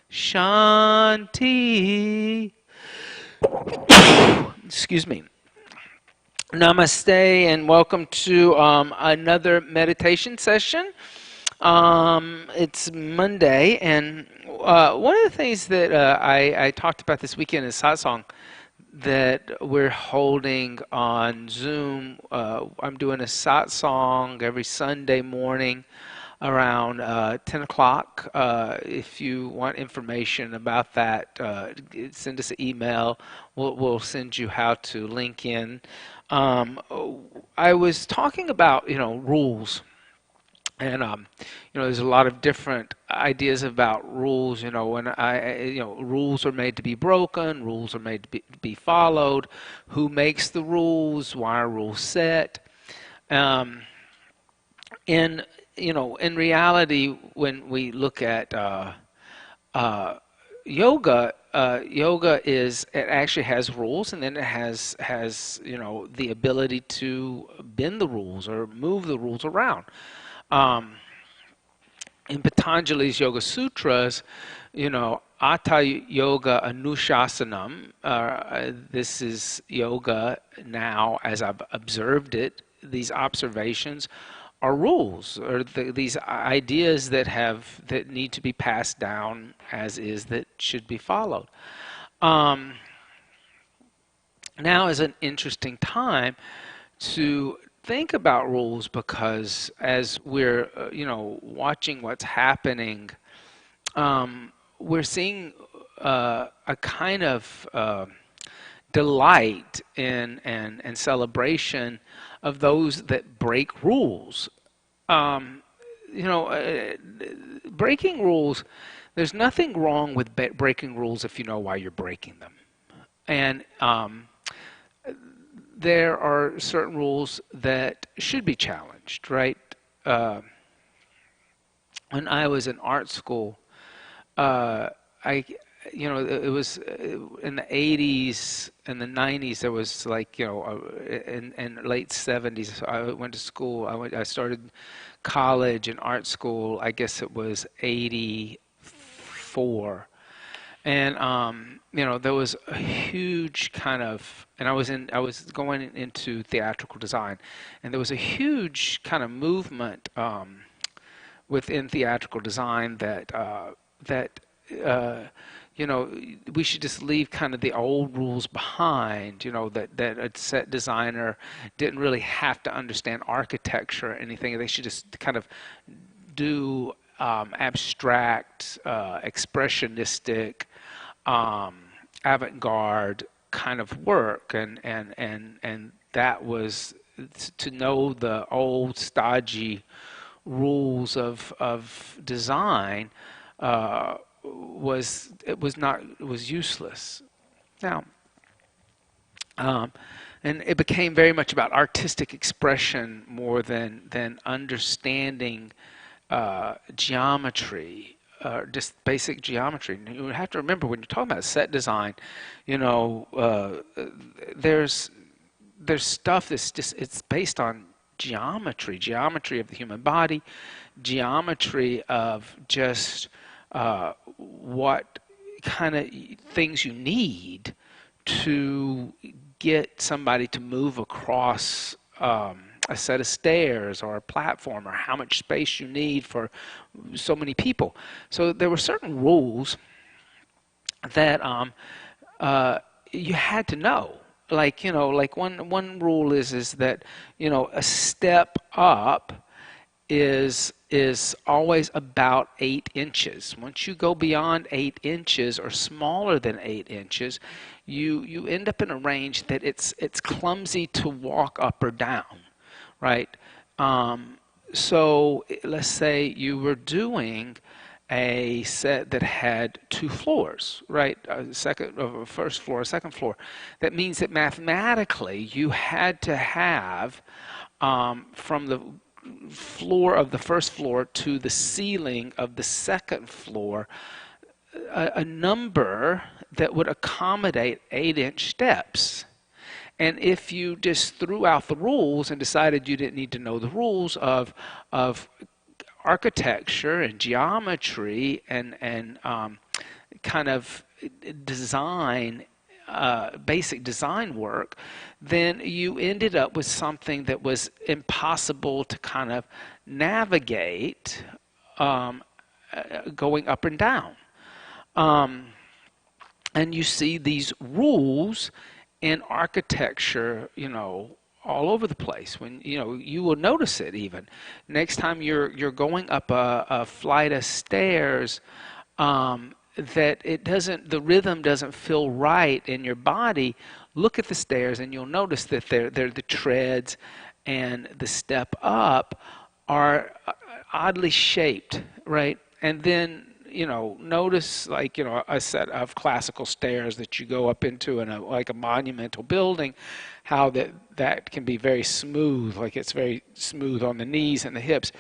Shanti. Excuse me. Namaste and welcome to another meditation session. It's Monday, and one of the things that I talked about this weekend is satsang that we're holding on Zoom. I'm doing a satsang every Sunday morning around 10 o'clock. If you want information about that, send us an email. We'll send you how to link in. I was talking about, rules. And there's a lot of different ideas about rules. Rules are made to be broken. Rules are made to be followed. Who makes the rules? Why are rules set? Um, in reality, when we look at yoga, it actually has rules, and then it has the ability to bend the rules or move the rules around. Um, in Patanjali's Yoga Sutras, Hatha Yoga Anushasanam, this is yoga now as I've observed it. These observations are rules, or these ideas that need to be passed down as is, that should be followed. Um, Now is an interesting time to think about rules, because as we're watching what's happening, we're seeing a kind of delight in and celebration of those that break rules. Um, Breaking rules, there's nothing wrong with breaking rules if you know why you're breaking them. And there are certain rules that should be challenged, right? Uh, when I was in art school, uh, I, it was in the 80s and the 90s. There was like, in late 70s. I went to school. I started college and art school. I guess it was 84. And there was a huge kind of, and I was going into theatrical design, and there was a huge kind of movement within theatrical design that uh, we should just leave kind of the old rules behind. That a set designer didn't really have to understand architecture or anything. They should just kind of do abstract, expressionistic, um, avant-garde kind of work, and that was to know the old stodgy rules of design. Was useless. Now, um, and it became very much about artistic expression more than understanding geometry, just basic geometry. And you have to remember, when you're talking about set design, there's stuff that's just, it's based on geometry of the human body, geometry of just what kind of things you need to get somebody to move across a set of stairs or a platform, or how much space you need for so many people. So there were certain rules that you had to know. Like one rule is that a step up is always about 8 inches. Once you go beyond 8 inches or smaller than 8 inches, you end up in a range that it's clumsy to walk up or down, right? So let's say you were doing a set that had 2 floors, right? A first floor, a second floor. That means that mathematically you had to have from the floor of the first floor to the ceiling of the second floor a number that would accommodate 8-inch steps. And if you just threw out the rules and decided you didn't need to know the rules of architecture and geometry and kind of design, basic design work, then you ended up with something that was impossible to kind of navigate, um, going up and down. Um, and you see these rules in architecture, all over the place. When you will notice it even next time you're going up a flight of stairs, that the rhythm doesn't feel right in your body. Look at the stairs and you'll notice that they're the treads and the step up are oddly shaped, right? And then notice, like, a set of classical stairs that you go up into in like a monumental building, how that can be very smooth, like it's very smooth on the knees and the hips,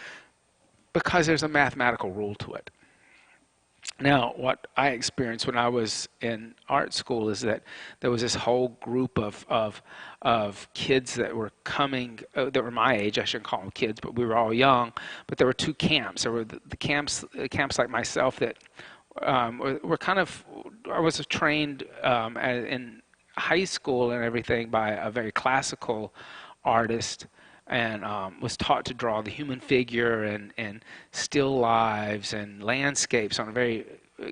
because there's a mathematical rule to it. Now, what I experienced when I was in art school is that there was this whole group of kids that were coming, that were my age. I shouldn't call them kids, but we were all young. But there were two camps. There were the camps like myself that were kind of. I was trained in high school and everything by a very classical artist, and was taught to draw the human figure and still lives and landscapes on a very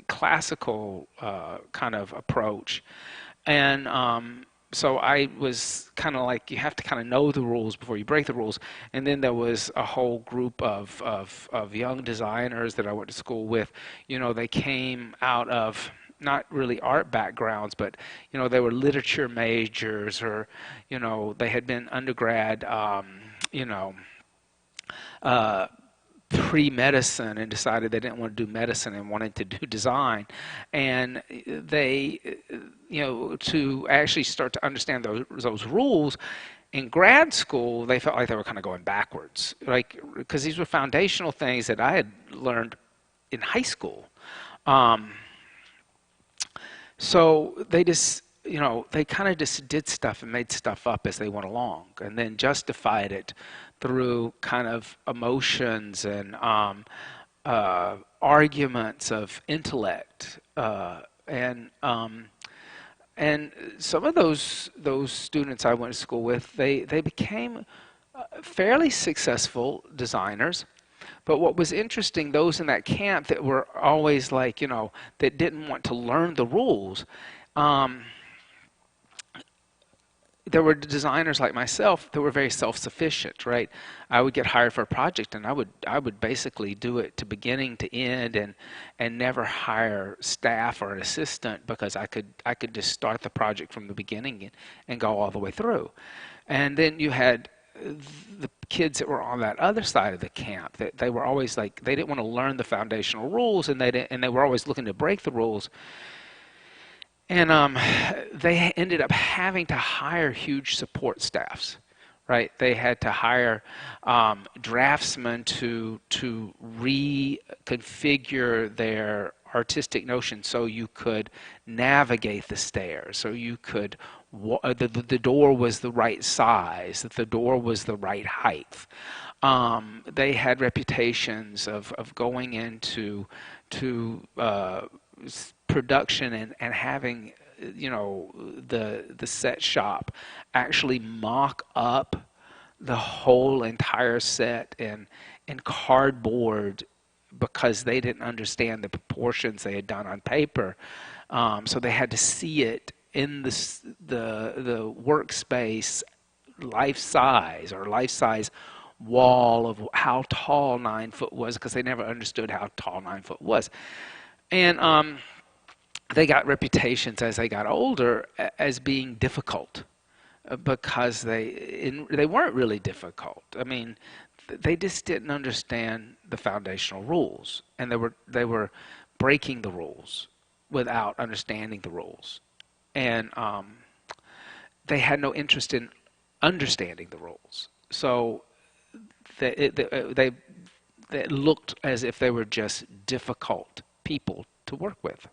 classical kind of approach. And so I was kind of like, you have to kind of know the rules before you break the rules. And then there was a whole group of young designers that I went to school with. They came out of not really art backgrounds, but they were literature majors, or they had been undergrad, you know, uh, pre-medicine, and decided they didn't want to do medicine and wanted to do design. And they, to actually start to understand those rules in grad school, they felt like they were kind of going backwards, like, because these were foundational things that I had learned in high school. Um, so they kind of just did stuff and made stuff up as they went along, and then justified it through kind of emotions and arguments of intellect, and some of those students I went to school with, they became fairly successful designers. But what was interesting, those in that camp that were always like, that didn't want to learn the rules, um, there were designers like myself that were very self-sufficient, right? I would get hired for a project, and I would basically do it to beginning to end, and never hire staff or an assistant, because I could just start the project from the beginning and go all the way through. And then you had the kids that were on that other side of the camp, that they were always like, they didn't want to learn the foundational rules, and they were always looking to break the rules. And they ended up having to hire huge support staffs, right? They had to hire draftsmen to reconfigure their artistic notion, so you could navigate the stairs, so you could the door was the right size, that the door was the right height. They had reputations of going into production and having the set shop actually mock up the whole entire set in cardboard, because they didn't understand the proportions they had done on paper. So they had to see it in the workspace life size wall of how tall 9 foot was, because they never understood how tall 9 foot was. And they got reputations as they got older as being difficult, because they weren't really difficult. I mean, they just didn't understand the foundational rules, and they were breaking the rules without understanding the rules. And they had no interest in understanding the rules. So they looked as if they were just difficult people to work with.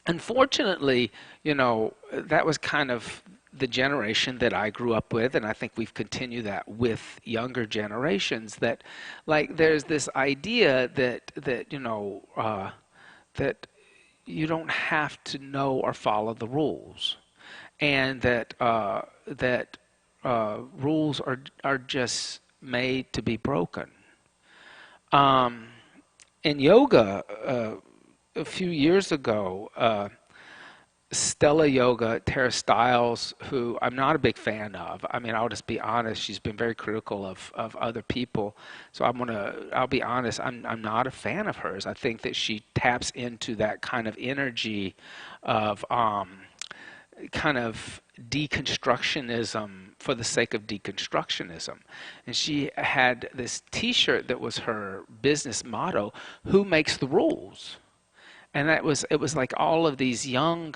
Unfortunately, that was kind of the generation that I grew up with, and I think we've continued that with younger generations, that like there's this idea that you don't have to know or follow the rules, and that rules are just made to be broken. Um, in yoga, a few years ago, Stella Yoga, Tara Stiles, who I'm not a big fan of. I mean, I'll just be honest. She's been very critical of other people. So I'll be honest. I'm not a fan of hers. I think that she taps into that kind of energy of kind of deconstructionism for the sake of deconstructionism. And she had this T-shirt that was her business motto: "Who makes the rules?" And it was like all of these young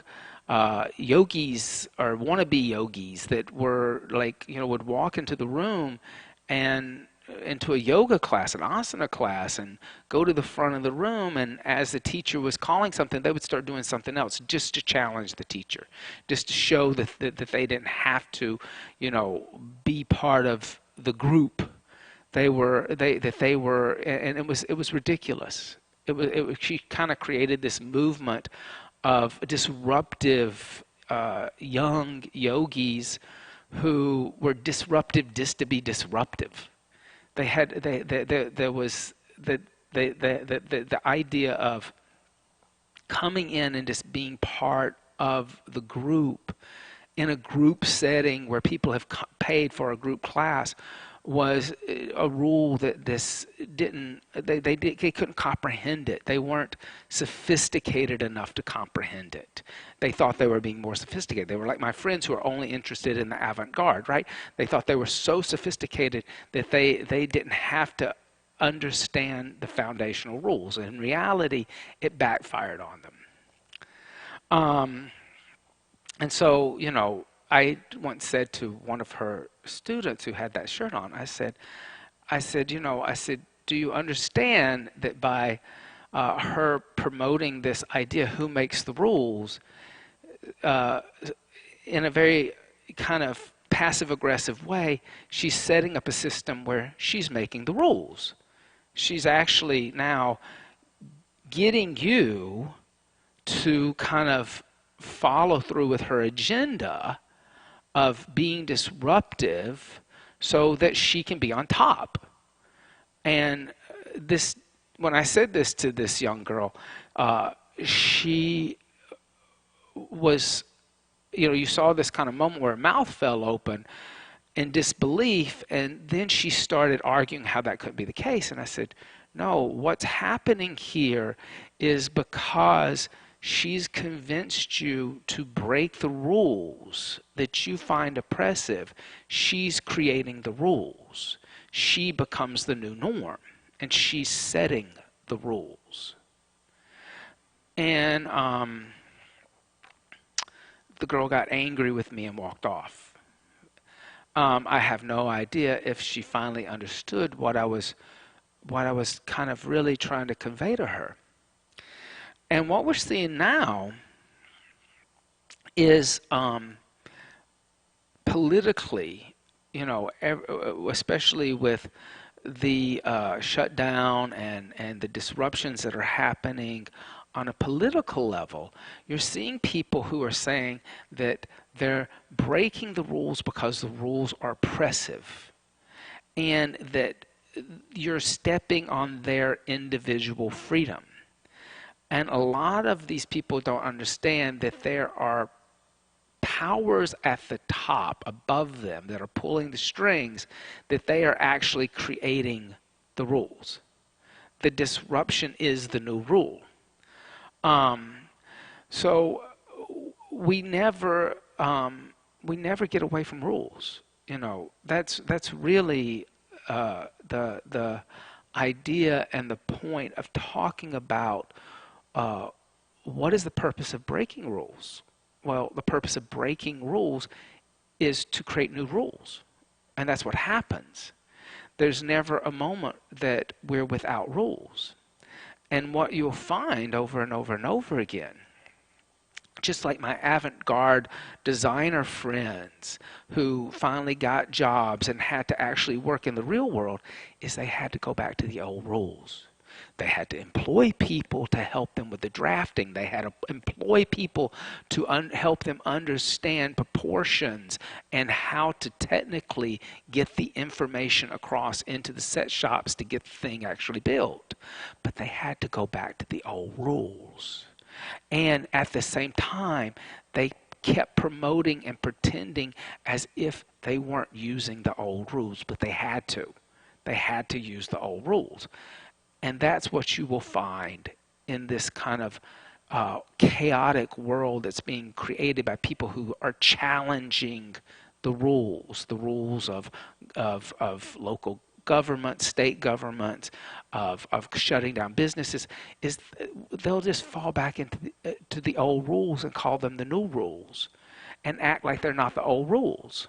yogis or wannabe yogis that were like, would walk into the room and into a yoga class, an asana class, and go to the front of the room, and as the teacher was calling something, they would start doing something else just to challenge the teacher, just to show that they didn't have to, be part of the group. They were, and it was ridiculous. She kind of created this movement of disruptive young yogis who were disruptive just to be disruptive. There was the idea of coming in and just being part of the group in a group setting where people have paid for a group class was a rule that they couldn't comprehend it. They weren't sophisticated enough to comprehend it. They thought they were being more sophisticated. They were like my friends who are only interested in the avant-garde, right? They thought they were so sophisticated that they didn't have to understand the foundational rules. And in reality, it backfired on them. And so, I once said to one of her students who had that shirt on, I said, do you understand that by her promoting this idea, who makes the rules, in a very kind of passive-aggressive way, she's setting up a system where she's making the rules. She's actually now getting you to kind of follow through with her agenda of being disruptive so that she can be on top. And when I said this to this young girl, she was, you saw this kind of moment where her mouth fell open in disbelief, and then she started arguing how that couldn't be the case. And I said, no, what's happening here is because she's convinced you to break the rules that you find oppressive. She's creating the rules. She becomes the new norm, and she's setting the rules. And the girl got angry with me and walked off. I have no idea if she finally understood what I was kind of really trying to convey to her. And what we're seeing now is politically, especially with the shutdown and the disruptions that are happening on a political level, you're seeing people who are saying that they're breaking the rules because the rules are oppressive, and that you're stepping on their individual freedom. And a lot of these people don't understand that there are powers at the top above them that are pulling the strings, that they are actually creating the rules. The disruption is the new rule. So we never get away from rules. That's really the idea and the point of talking about what is the purpose of breaking rules. Well, the purpose of breaking rules is to create new rules, and that's what happens. There's never a moment that we're without rules. And what you'll find over and over and over again, just like my avant-garde designer friends who finally got jobs and had to actually work in the real world, is they had to go back to the old rules. They had to employ people to help them with the drafting. They had to employ people to help them understand proportions and how to technically get the information across into the set shops to get the thing actually built. But they had to go back to the old rules. And at the same time, they kept promoting and pretending as if they weren't using the old rules, but they had to. They had to use the old rules. And that's what you will find in this kind of chaotic world that's being created by people who are challenging the rules of local government, state government, of shutting down businesses. Is they'll just fall back into to the old rules and call them the new rules, and act like they're not the old rules.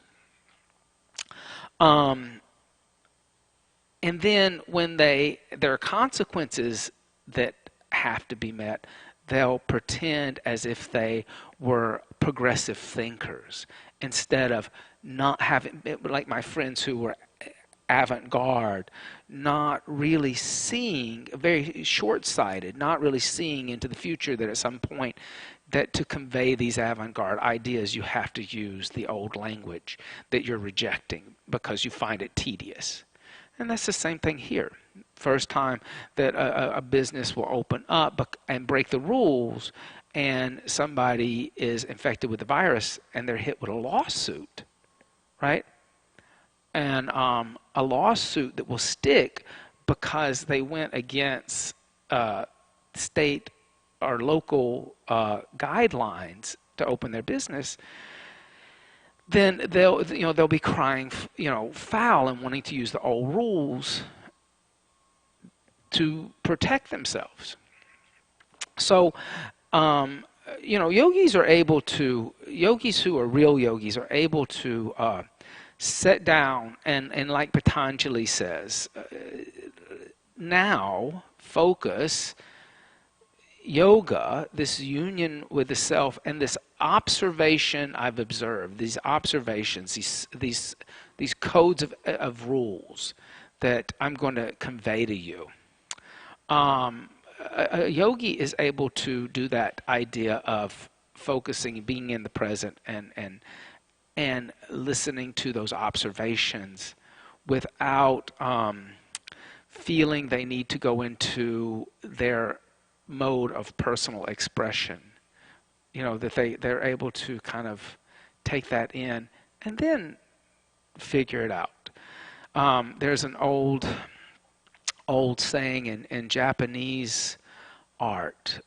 And then when there are consequences that have to be met, they'll pretend as if they were progressive thinkers instead of not having, like my friends who were avant-garde, not really seeing, very short-sighted, not really seeing into the future that at some point that to convey these avant-garde ideas you have to use the old language that you're rejecting because you find it tedious. And that's the same thing here. First time that a business will open up and break the rules, and somebody is infected with the virus and they're hit with a lawsuit, right? And a lawsuit that will stick because they went against state or local guidelines to open their business. Then they'll be crying, foul and wanting to use the old rules to protect themselves. So, yogis who are real yogis are able to sit down and like Patanjali says, now focus. Yoga, this union with the self, and this observation I've observed, these observations, these codes of rules that I'm going to convey to you. A yogi is able to do that idea of focusing, being in the present, and listening to those observations without feeling they need to go into their mode of personal expression, that they're able to kind of take that in and then figure it out. There's an old saying in Japanese art,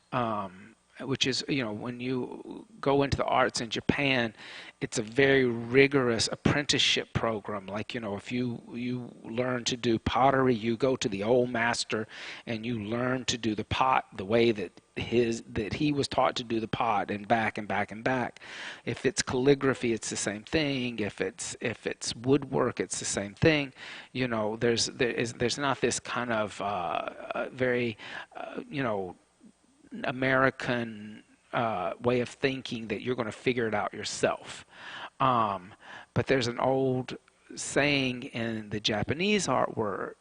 which is, when you go into the arts in Japan, it's a very rigorous apprenticeship program. Like, if you learn to do pottery, you go to the old master and you learn to do the pot the way that he was taught to do the pot, and back and back and back. If it's calligraphy, it's the same thing. If it's woodwork, it's the same thing. There's not this kind of very American way of thinking that you're going to figure it out yourself. But there's an old saying in the Japanese art world,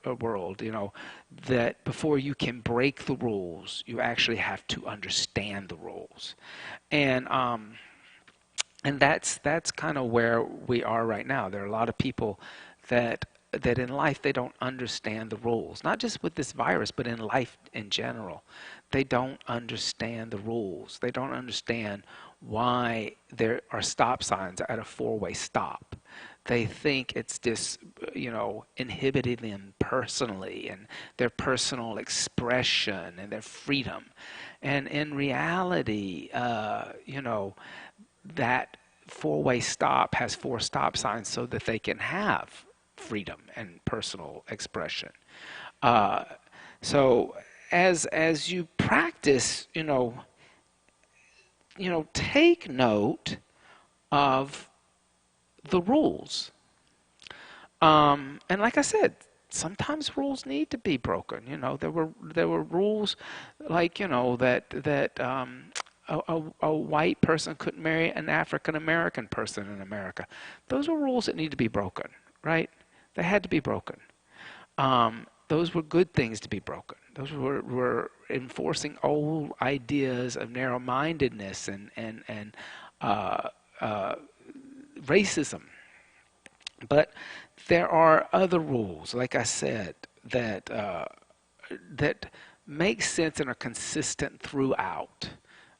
that before you can break the rules, you actually have to understand the rules. And that's kind of where we are right now. There are a lot of people that in life they don't understand the rules, not just with this virus, but in life in general. They don't understand the rules. They don't understand why there are stop signs at a four-way stop. They think it's just, inhibiting them personally and their personal expression and their freedom. And in reality, that four-way stop has four stop signs so that they can have freedom and personal expression. So as you practice, take note of the rules. And like I said, sometimes rules need to be broken. There were rules like, that a white person couldn't marry an African American person in America. Those are rules that need to be broken, right? They had to be broken. Those were good things to be broken. Those were enforcing old ideas of narrow-mindedness and uh, uh, racism. But there are other rules, like I said, that make sense and are consistent throughout.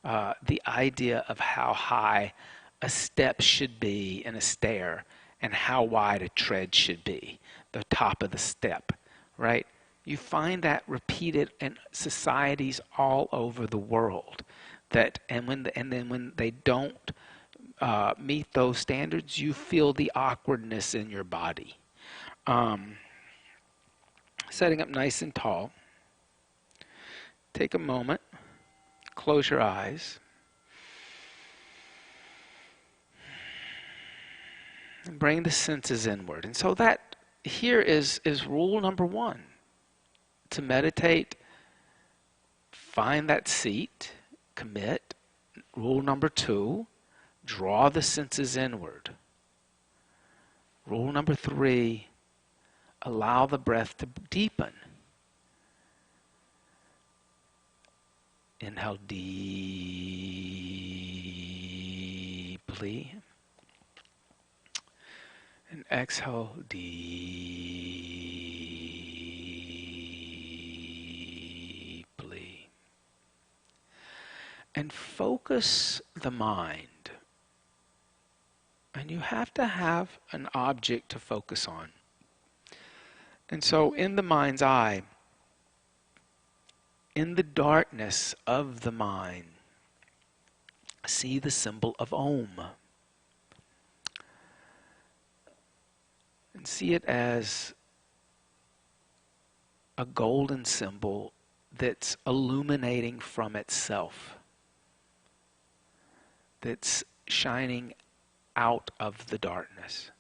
The idea of how high a step should be in a stair and how wide a tread should be, the top of the step, right? You find that repeated in societies all over the world. And then when they don't meet those standards, you feel the awkwardness in your body. Um, Setting up nice and tall. Take a moment, close your eyes, and bring the senses inward. And so that here is rule number one. To meditate, find that seat, commit. Rule number two, draw the senses inward. Rule number three, allow the breath to deepen. Inhale deeply. And exhale deeply. And focus the mind. And you have to have an object to focus on. And so in the mind's eye, in the darkness of the mind, see the symbol of Om. And see it as a golden symbol that's illuminating from itself, that's shining out of the darkness.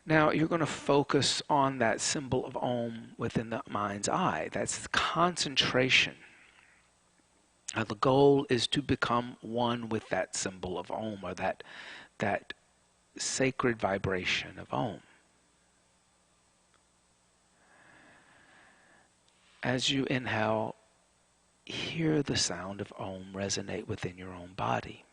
Now you're going to focus on that symbol of Om within the mind's eye. That's the concentration. Now the goal is to become one with that symbol of Om, or that sacred vibration of Om. As you inhale, hear the sound of Om resonate within your own body.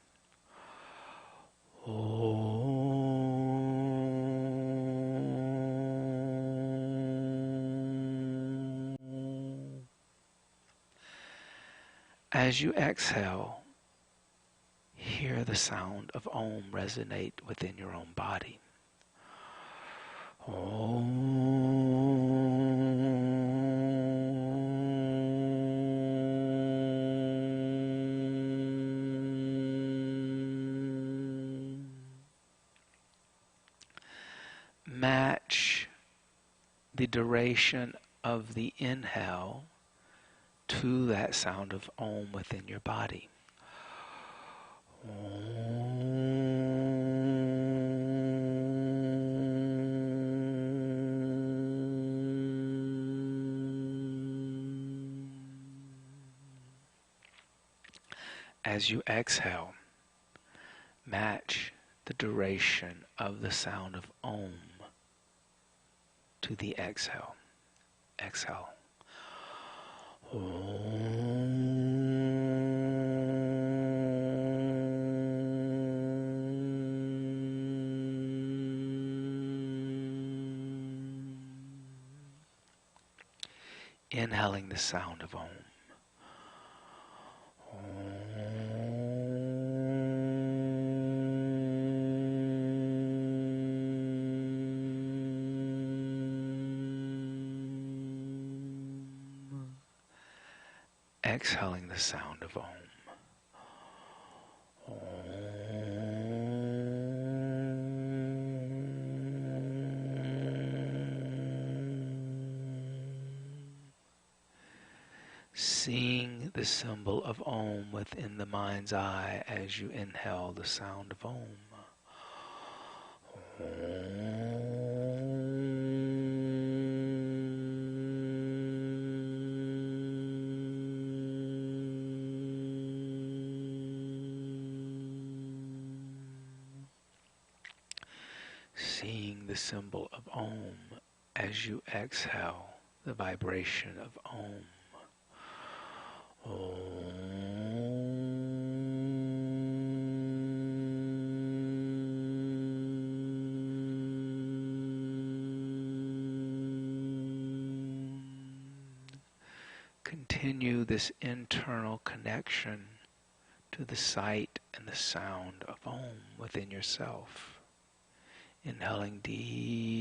As you exhale, hear the sound of Om resonate within your own body. Match the duration of the inhale to that sound of Om within your body. As you exhale, match the duration of the sound of Om to the exhale. Exhale. Inhaling the sound of Om. Exhaling the sound of Om. Seeing the symbol of Om within the mind's eye as you inhale the sound of Om. Om. the symbol of Om as you exhale, the vibration of Om. Continue this internal connection to the sight and the sound of Om within yourself. Inhaling deeply.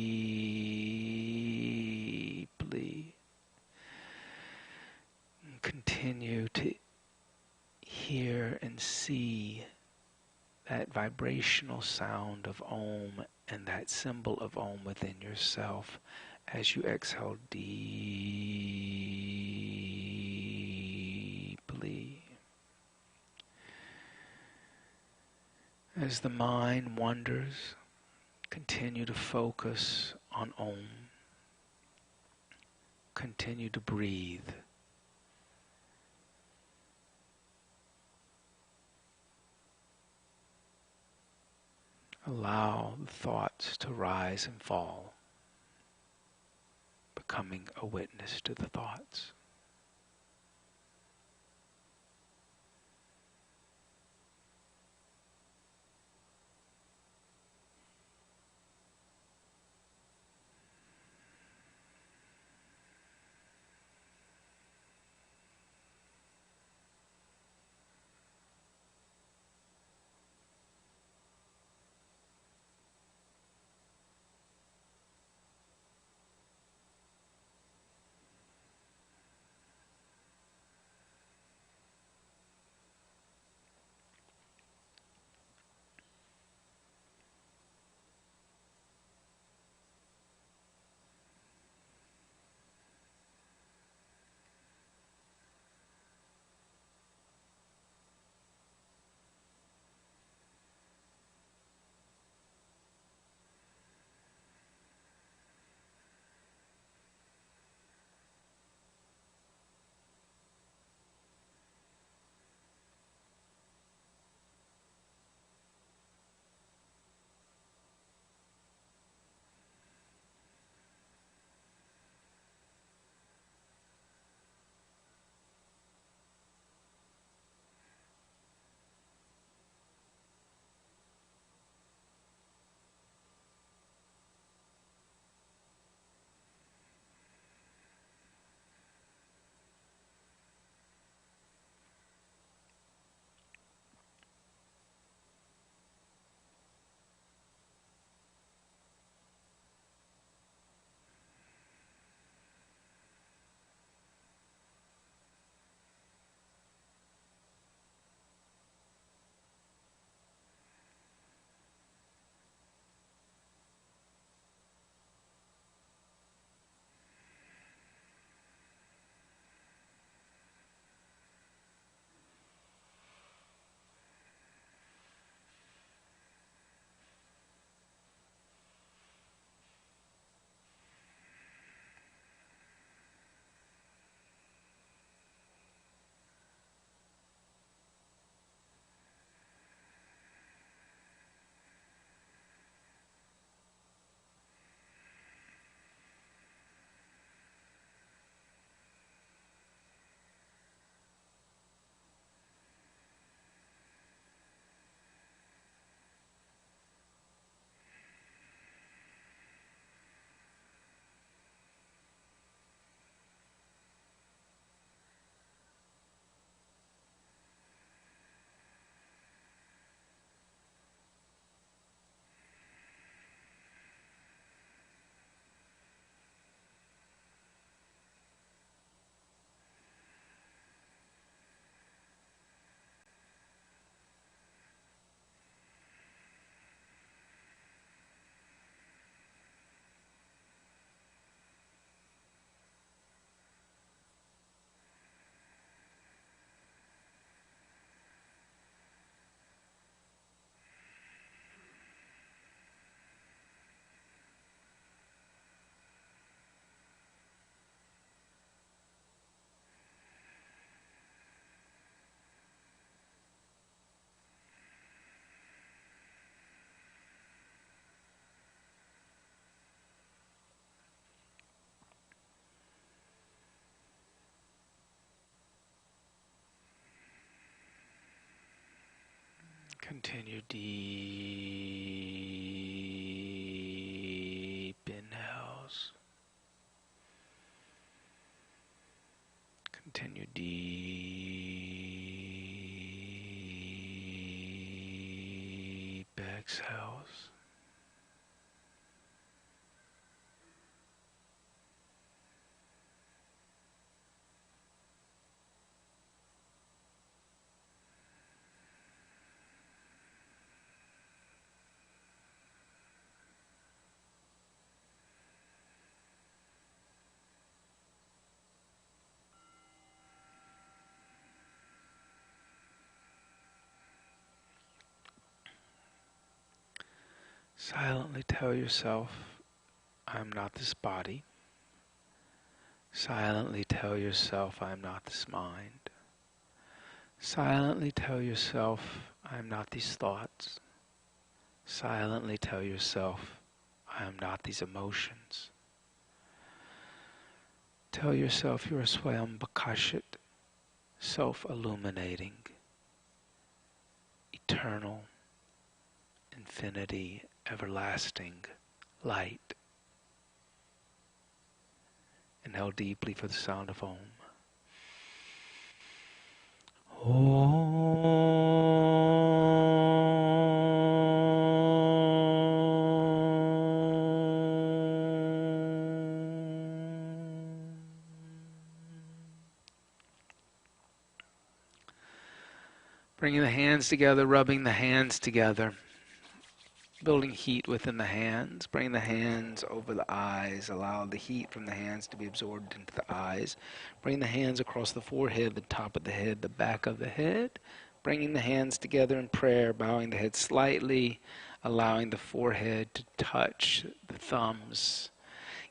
And continue to hear and see that vibrational sound of Om and that symbol of Om within yourself as you exhale deeply. As the mind wanders, continue to focus on Om. Continue to breathe. Allow the thoughts to rise and fall, becoming a witness to the thoughts. Continue deep inhales. Continue deep exhales. Silently tell yourself, I am not this body. Silently tell yourself, I am not this mind. Silently tell yourself, I am not these thoughts. Silently tell yourself, I am not these emotions. Tell yourself you're a Swayam Bakashit, self-illuminating, eternal, infinity, everlasting light. Inhale deeply for the sound of Om. Bringing the hands together, rubbing the hands together, building heat within the hands. Bring the hands over the eyes. Allow the heat from the hands to be absorbed into the eyes. Bring the hands across the forehead, the top of the head, the back of the head. Bringing the hands together in prayer, bowing the head slightly, allowing the forehead to touch the thumbs.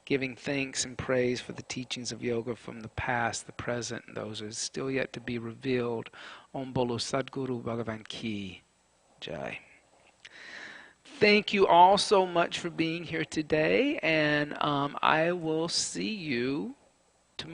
Giving thanks and praise for the teachings of yoga from the past, the present, and those who are still yet to be revealed. Om Bolo Sadguru Bhagavan Ki Jai. Thank you all so much for being here today, and I will see you